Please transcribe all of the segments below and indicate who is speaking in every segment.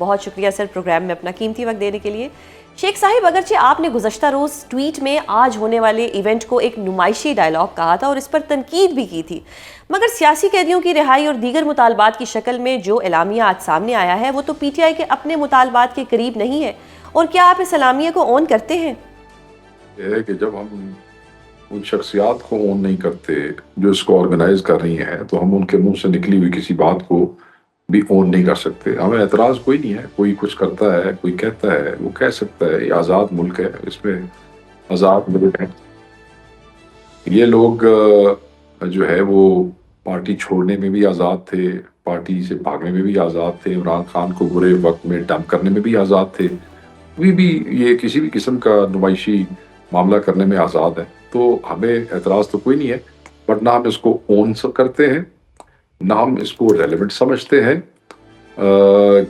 Speaker 1: بہت شکریہ سر پروگرام میں اپنا قیمتی وقت دینے کے لیے۔ شیخ صاحب، اگرچہ آپ نے گزشتہ روز ٹویٹ میں آج ہونے والے ایونٹ کو ایک نمائشی ڈائلاگ کہا تھا اور اس پر تنقید بھی کی تھی، مگر سیاسی قیدیوں کی رہائی اور دیگر مطالبات کی شکل میں جو اعلامیہ آج سامنے آیا ہے وہ تو پی ٹی آئی کے اپنے مطالبات کے قریب نہیں ہے، اور کیا آپ اس اعلامیہ کو اون کرتے ہیں؟
Speaker 2: یہ ہے کہ جب ہم ان شخصیات کو اون نہیں کرتے جو اس کو آرگنائز کر رہی ہیں تو ہم ان کے منہ سے نکلی ہوئی کسی بات کو بھی اون نہیں کر سکتے۔ ہمیں اعتراض کوئی نہیں ہے، کوئی کچھ کرتا ہے، کوئی کہتا ہے، وہ کہہ سکتا ہے، یہ آزاد ملک ہے، اس میں آزاد ملک ہے۔ یہ لوگ جو ہے وہ پارٹی چھوڑنے میں بھی آزاد تھے، پارٹی سے بھاگنے میں بھی آزاد تھے، عمران خان کو برے وقت میں ڈمپ کرنے میں بھی آزاد تھے، ابھی بھی یہ کسی بھی قسم کا نمائشی معاملہ کرنے میں آزاد ہے۔ تو ہمیں اعتراض تو کوئی نہیں ہے، بٹ نہ ہم اس کو اون کرتے ہیں، نہ ہم اس کو ریلیونٹ سمجھتے ہیں،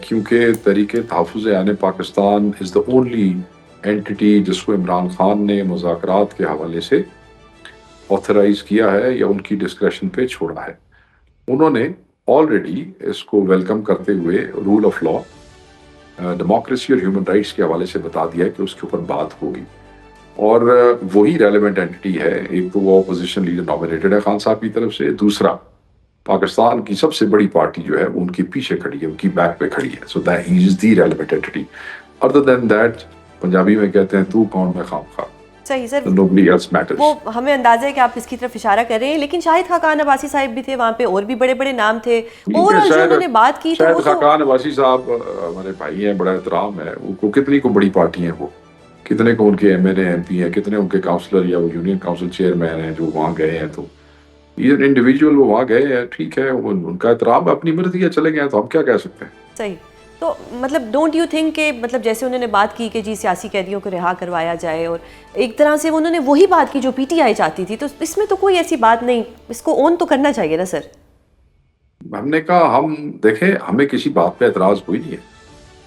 Speaker 2: کیونکہ تحریک تحفظ عین پاکستان از دا اونلی اینٹی جس کو عمران خان نے مذاکرات کے حوالے سے آتھرائز کیا ہے یا ان کی ڈسکریشن پہ چھوڑا ہے۔ انہوں نے آلریڈی اس کو ویلکم کرتے ہوئے رول آف لا، ڈیموکریسی اور ہیومن رائٹس کے حوالے سے بتا دیا ہے کہ اس کے اوپر بات ہوگی، اور وہی ریلیونٹ اینٹی ہے۔ ایک تو وہ اپوزیشن لیڈر نامینیٹڈ ہے خان صاحب کی طرف سے، دوسرا پاکستان کی سب سے بڑی پارٹی جو ہے وہ ان کے پیچھے کھڑی ہے، ان کی بیک پہ کھڑی ہے۔ So that is the relevant entity. Other than that, Punjabi میں کہتے ہیں تو کون میں خام خواہ،
Speaker 1: صحیح سر،
Speaker 2: nobody else matters۔
Speaker 1: وہ ہمیں اندازہ ہے کہ آپ اس کی طرف اشارہ کر رہے ہیں، لیکن شاہد خاقان عباسی صاحب بھی تھے وہاں پہ، اور بھی بڑے بڑے نام تھے، اوورآل جو انہوں نے بات کی تو وہ
Speaker 2: شاہد خاقان عباسی صاحب ہمارے بھائی ہیں، بڑا احترام ہے، ان کو کتنی کو بڑی پارٹی ہیں، وہ کتنے کو ان کے M N A M P ہیں، کتنے ان کے کاؤنسلر یا وہ یونین کاؤنسل چیئرمین ہیں جو وہاں گئے ہیں۔ تو یہ انڈیویجول وہ وہاں گئے ہیں، ٹھیک ہے، ان کا احترام، اپنی مرضی ہے، چلے گئے ہیں تو ہم کیا کہہ سکتے ہیں۔
Speaker 1: صحیح۔ تو مطلب ڈونٹ یو تھنک کہ مطلب جیسے انہوں نے بات کی کہ جی سیاسی قیدیوں کو رہا کروایا جائے، اور ایک طرح سے انہوں نے وہی بات کی جو پی ٹی آئی چاہتی تھی، تو اس میں تو کوئی ایسی بات نہیں، اس کو اون تو کرنا چاہیے نا سر؟
Speaker 2: ہم نے کہا ہم دیکھیں، ہمیں کسی بات پہ اعتراض کوئی نہیں ہے۔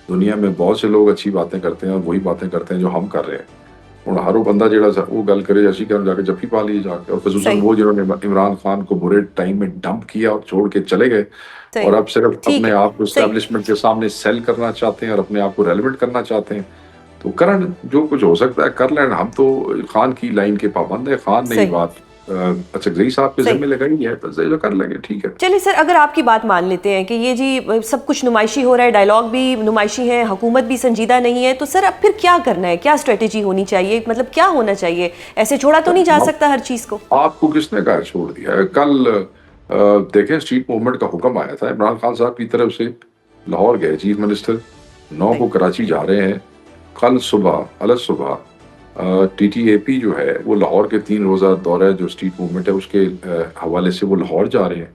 Speaker 2: دنیا میں بہت سے لوگ اچھی باتیں کرتے ہیں اور وہی باتیں کرتے ہیں جو ہم کر رہے ہیں، اور ہر وہ بندہ جڑا وہ گل کرے اسی کرن جا کے جفی پا لی جا کے، اور خصوصاً وہ جنہوں نے عمران خان کو برے ٹائم میں ڈمپ کیا اور چھوڑ کے چلے گئے، اور اب صرف اپنے آپ کو اسٹیبلشمنٹ کے سامنے سیل کرنا چاہتے ہیں اور اپنے آپ کو ریلیونٹ کرنا چاہتے ہیں، تو کرن جو کچھ ہو سکتا ہے کر لین۔ ہم تو خان کی لائن کے پابند ہیں، خان نے یہ بات اچھا صاحب کے ذمہ لگائی ہے تو کر لیں گے، ٹھیک ہے۔
Speaker 1: چلیے سر، اگر آپ کی بات مان لیتے ہیں کہ یہ جی سب کچھ نمائشی ہو رہا ہے، ڈائلاگ بھی نمائشی ہے، حکومت بھی سنجیدہ نہیں ہے، تو سر اب پھر کیا کرنا ہے؟ کیا اسٹریٹجی ہونی چاہیے؟ مطلب کیا ہونا چاہیے؟ ایسے چھوڑا تو نہیں جا سکتا ہر چیز کو۔
Speaker 2: آپ کو کس نے کہا چھوڑ دیا ہے؟ کل دیکھیں اسٹریٹ موومنٹ کا حکم آیا تھا عمران خان صاحب کی طرف سے، لاہور گئے چیف منسٹر، 9 کو کراچی جا رہے ہیں، کل صبح الگ صبح ٹی ٹی اے پی جو ہے وہ لاہور کے 3 روزہ دورہ جو اسٹریٹ موومنٹ ہے اس کے حوالے سے وہ لاہور جا رہے ہیں۔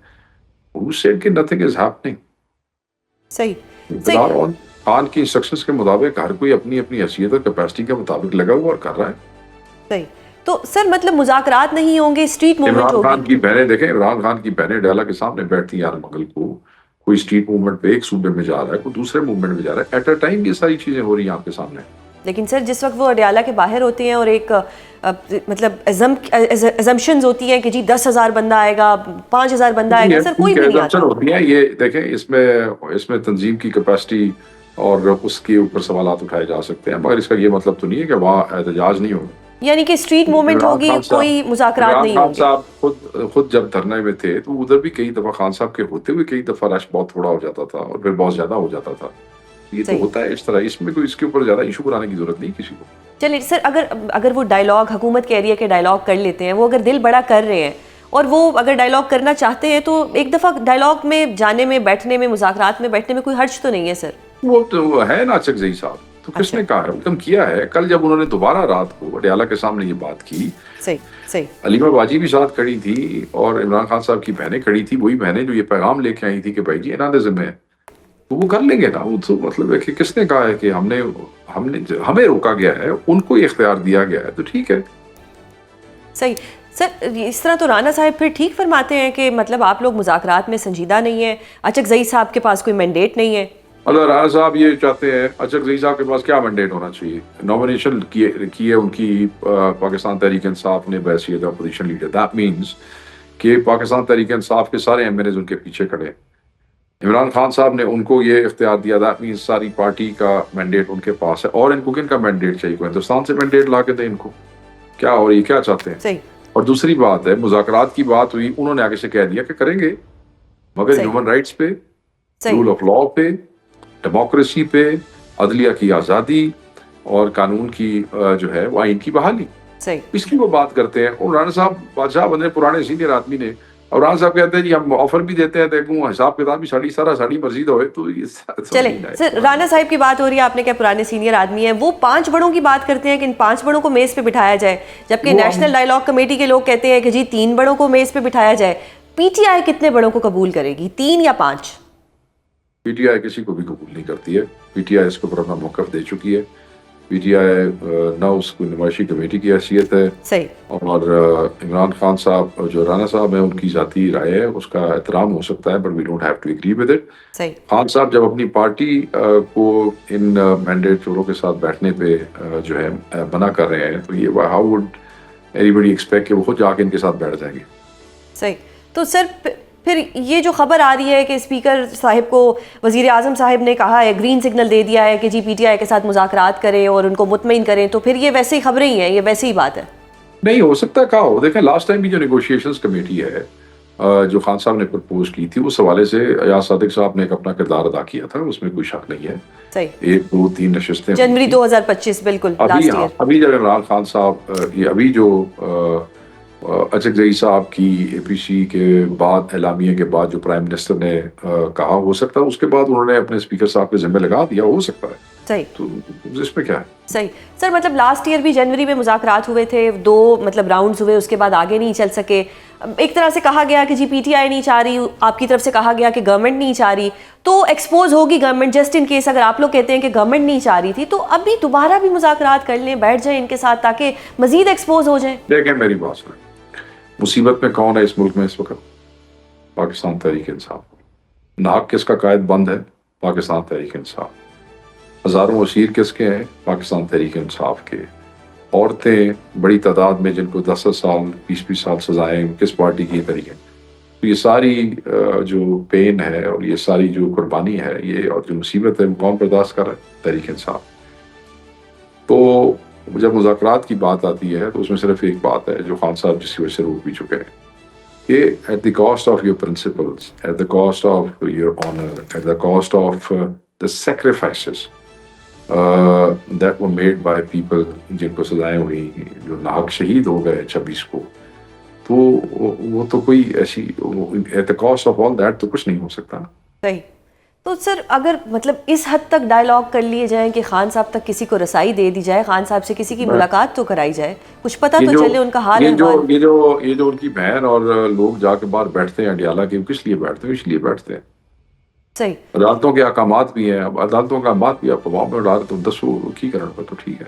Speaker 2: Who said کہ nothing is happening؟
Speaker 1: صحیح۔
Speaker 2: خان کی انسٹرکشنز کے مطابق ہر کوئی اپنی اپنی حیثیت اور کیپیسٹی کے مطابق لگا ہوا اور کر رہا ہے۔
Speaker 1: صحیح۔ تو سر مطلب مذاکرات نہیں ہوں گے، اسٹریٹ موومنٹ
Speaker 2: عمران
Speaker 1: ہوگی؟
Speaker 2: خان کی بہنیں دیکھیں، عمران خان کی بہنیں ڈیلا کے سامنے بیٹھتی ہیں ہر منگل کو، کوئی اسٹریٹ موومنٹ پہ ایک صوبے میں جا رہا ہے، کوئی دوسرے موومنٹ میں جا رہا ہے، ایٹ اے ٹائم یہ ساری چیزیں ہو رہی ہیں آپ کے سامنے۔
Speaker 1: لیکن سر جس وقت وہ اڈیالہ کے باہر ہوتے ہیں اور ایک مطلب ایزمپشنز ہوتی ہیں کہ جی 10,000 بندہ آئے گا، 5,000 بندہ آئے گا، سر کوئی بھی نہیں آتا۔
Speaker 2: ہوتی ہیں یہ دیکھیں، اس میں تنظیم کی کیپیسٹی اور اس کے اوپر سوالات اٹھائے جا سکتے ہیں، مگر اس کا یہ مطلب تو نہیں ہے کہ وہاں احتجاج نہیں ہوگا۔
Speaker 1: یعنی کہ اسٹریٹ موومنٹ ہوگی، کوئی مذاکرات نہیں
Speaker 2: خان
Speaker 1: ہوگی۔
Speaker 2: صاحب خود جب دھرنے میں تھے تو ادھر بھی کئی دفعہ خان صاحب کے ہوتے ہوئے کئی دفعہ رش بہت تھوڑا ہو جاتا تھا اور پھر بہت زیادہ ہو جاتا تھا۔ یہ تو ہوتا ہے اس طرح، اس میں کوئی اس کے اوپر زیادہ ایشو بنانے کی ضرورت نہیں کسی کو۔
Speaker 1: چلیے سر، اگر وہ ڈائلاگ حکومت کے ایریا کے ڈائلاگ کر لیتے ہیں، وہ اگر دل بڑا کر رہے ہیں اور وہ اگر ڈائلاگ کرنا چاہتے ہیں تو ایک دفعہ ڈائلاگ میں جانے میں، بیٹھنے میں، مذاکرات میں بیٹھنے میں کوئی حرج تو نہیں ہے سر؟
Speaker 2: وہ تو ہے نا چک زئی صاحب، تو کس نے کہا ہے؟ حکم کیا ہے۔ کل جب انہوں نے دوبارہ رات کو اڈیالہ کے سامنے یہ بات کی، علیمہ باجی بھی ساتھ کھڑی تھی اور عمران خان صاحب کی بہنیں کھڑی تھی، وہی بہنیں جو یہ پیغام لے کے آئی تھی کہ بھائی جی انہوں نے ذمہ ہے، تو وہ کر لیں گے نا۔ وہ تو مطلب ہے کہ کس نے کہا ہے کہ ہمیں روکا گیا ہے، ان کو یہ اختیار دیا گیا ہے، تو ٹھیک ہے۔
Speaker 1: صحیح۔ سر اس طرح تو رانا صاحب پھر ٹھیک فرماتے ہیں کہ مطلب آپ لوگ مذاکرات میں سنجیدہ نہیں ہیں، اچک زئی صاحب کے پاس کوئی مینڈیٹ نہیں ہے۔
Speaker 2: اللہ رانا صاحب یہ چاہتے ہیں، اچک زئی صاحب کے پاس کیا مینڈیٹ ہونا چاہیے؟ نامینیشن کی ہے ان کی پاکستان تحریک انصاف نے بحیثیت اپوزیشن لیڈر، دیٹ مینس کہ پاکستان تحریک انصاف کے سارے ایم این ایز ان کے پیچھے کھڑے ہیں۔ عمران خان صاحب نے ان کو یہ اختیار دیا تھا کہ ساری پارٹی کا مینڈیٹ ان کے پاس ہے، اور ان کو کن کا مینڈیٹ چاہیے؟ کو ہندوستان سے مینڈیٹ لا کے دیں ان کو، کیا اور یہ کیا چاہتے ہیں؟
Speaker 1: صحیح.
Speaker 2: اور دوسری بات ہے، مذاکرات کی بات ہوئی، انہوں نے آگے سے کہہ دیا کہ کریں گے، مگر ہیومن رائٹس پہ، رول آف لا پہ، ڈیموکریسی پہ، عدلیہ کی آزادی اور قانون کی جو ہے وہ آئین کی بحالی، اس کی وہ بات کرتے ہیں. اور رانا صاحب بادشاہ بندے پرانے سینئر آدمی نے، اور رانا صاحب کہتے ہیں جی ہم آفر بھی دیتے ہیں دیکھوں حساب کتاب بھی ساڑی مرضی ہوئے. تو
Speaker 1: چلیں سر، رانا صاحب کی بات ہو رہی ہے، آپ نے کہا پرانے سینئر آدمی ہیں، وہ 5 بڑوں کی بات کرتے ہیں کہ ان 5 بڑوں کو میز پہ بٹھایا جائے، جبکہ نیشنل ڈائیلاگ کمیٹی کے لوگ کہتے ہیں کہ جی 3 بڑوں کو میز پہ بٹھایا جائے. پی ٹی آئی کتنے بڑوں کو قبول کرے گی، 3 یا 5؟
Speaker 2: پی ٹی آئی کسی کو بھی قبول نہیں کرتی ہے. پی ٹی آئی اس کو اپنا موقف دے چکی ہے. پی ٹی آئی نہ اس کو نمائشی کمیٹی کی حیثیت ہے،
Speaker 1: صحیح. اور
Speaker 2: عمران خان صاحب جو رانا صاحب ہیں ان کی ذاتی رائے ہے، اس کا احترام ہو سکتا ہے، but we don't have to agree with it.
Speaker 1: صحیح.
Speaker 2: خان صاحب جب اپنی پارٹی کو ان مینڈیٹ چوروں کے ساتھ بیٹھنے پہ جو ہے منع کر رہے ہیں، تو یہ how would everybody expect کہ وہ خود جا کے ان کے ساتھ بیٹھ جائیں گے.
Speaker 1: صحیح. تو سر پھر یہ جو خبر آ رہی ہے کہ اسپیکر صاحب کو وزیر اعظم صاحب نے کہا ہے، گرین سگنل دے دیا ہے کہ جی پی ٹی آئی کے ساتھ مذاکرات کریں اور ان کو مطمئن کریں، تو پھر یہ ویسے ہی خبریں ہی ہیں، یہ ویسے ہی بات ہے؟
Speaker 2: نہیں ہو سکتا کہا ہو. دیکھیں لاسٹ ٹائم بھی جو نیگوشیشنز کمیٹی ہے جو خان صاحب نے پرپوز کی تھی، اس حوالے سے ایاز صادق صاحب نے ایک اپنا کردار ادا کیا تھا، اس میں کوئی شک نہیں ہے.
Speaker 1: صحیح.
Speaker 2: 1 2 3 نشستیں
Speaker 1: جنوری 2025 بالکل
Speaker 2: ابھی.
Speaker 1: Last year.
Speaker 2: ابھی جب عمران خان صاحب یہ ابھی جو اچک زئی صاحب کی اے پی سی کے بعد اعلامیے کے بعد جو پرائم منسٹر نے کہا، ہو سکتا ہے اس کے بعد انہوں نے اپنے اسپیکر صاحب کے ذمہ لگا دیا، ہو سکتا ہے.
Speaker 1: صحیح.
Speaker 2: تو اس میں کیا ہے؟
Speaker 1: صحیح. سر مطلب لاسٹ ایئر بھی جنوری میں مذاکرات ہوئے تھے، 2 مطلب راؤنڈز ہوئے، اس کے بعد آگے نہیں چل سکے. ایک طرح سے کہا گیا کہ جی پی ٹی آئی نہیں چاہ رہی، آپ کی طرف سے کہا گیا کہ گورنمنٹ نہیں چاہ رہی، تو ایکسپوز ہوگی گورنمنٹ. جسٹ ان کیس اگر آپ لوگ کہتے ہیں کہ گورنمنٹ نہیں چاہ رہی تھی، تو اب بھی دوبارہ بھی مذاکرات کر لیں، بیٹھ جائیں ان کے ساتھ تاکہ مزید ایکسپوز ہو جائیں.
Speaker 2: دیکھیں میری بات سنیں، مصیبت میں کون ہے اس ملک میں اس وقت؟ پاکستان تحریک انصاف. ناک کس کا قائد بند ہے؟ پاکستان تحریک انصاف. ہزاروں اسیر کس کے ہیں؟ پاکستان تحریک انصاف کے. عورتیں بڑی تعداد میں جن کو 10 سال 20 سال سزائیں، کس پارٹی کی طریقے؟ تو یہ ساری جو پین ہے اور یہ ساری جو قربانی ہے یہ اور جو مصیبت ہے وہ کون برداشت کر رہا ہے؟ تحریک انصاف. تو جب مذاکرات کی بات آتی ہے تو اس میں صرف ایک بات ہے جو خان صاحب جس کی وجہ سے روک بھی چکے ہیں، کہ at the cost of your principles, at the cost of your honour, at the cost of the sacrifices that were made by people جن کو سزائیں ہوئی، جو ناحق شہید ہو گئے 26 کو، تو وہ تو کوئی ایسی at the cost of all that تو کچھ نہیں ہو سکتا.
Speaker 1: صحیح. تو سر اگر مطلب اس حد تک ڈائیلاگ کر لیے جائیں کہ خان صاحب تک کسی کو رسائی دے دی جائے، خان صاحب سے کسی کی ملاقات تو کرائی جائے، کچھ پتہ تو چلے ان کا حال احوال.
Speaker 2: یہ جو ان کی بہن اور لوگ جا کے باہر بیٹھتے ہیں اڈیالہ کے، کس لیے بیٹھتے ہیں؟ اس لیے بیٹھتے ہیں.
Speaker 1: صحیح.
Speaker 2: عدالتوں کے احکامات بھی ہیں، اب عدالتوں کا احکامات بھی آپ وہاں پہ ڈال تو 10 کی کرن پر تو ٹھیک ہے.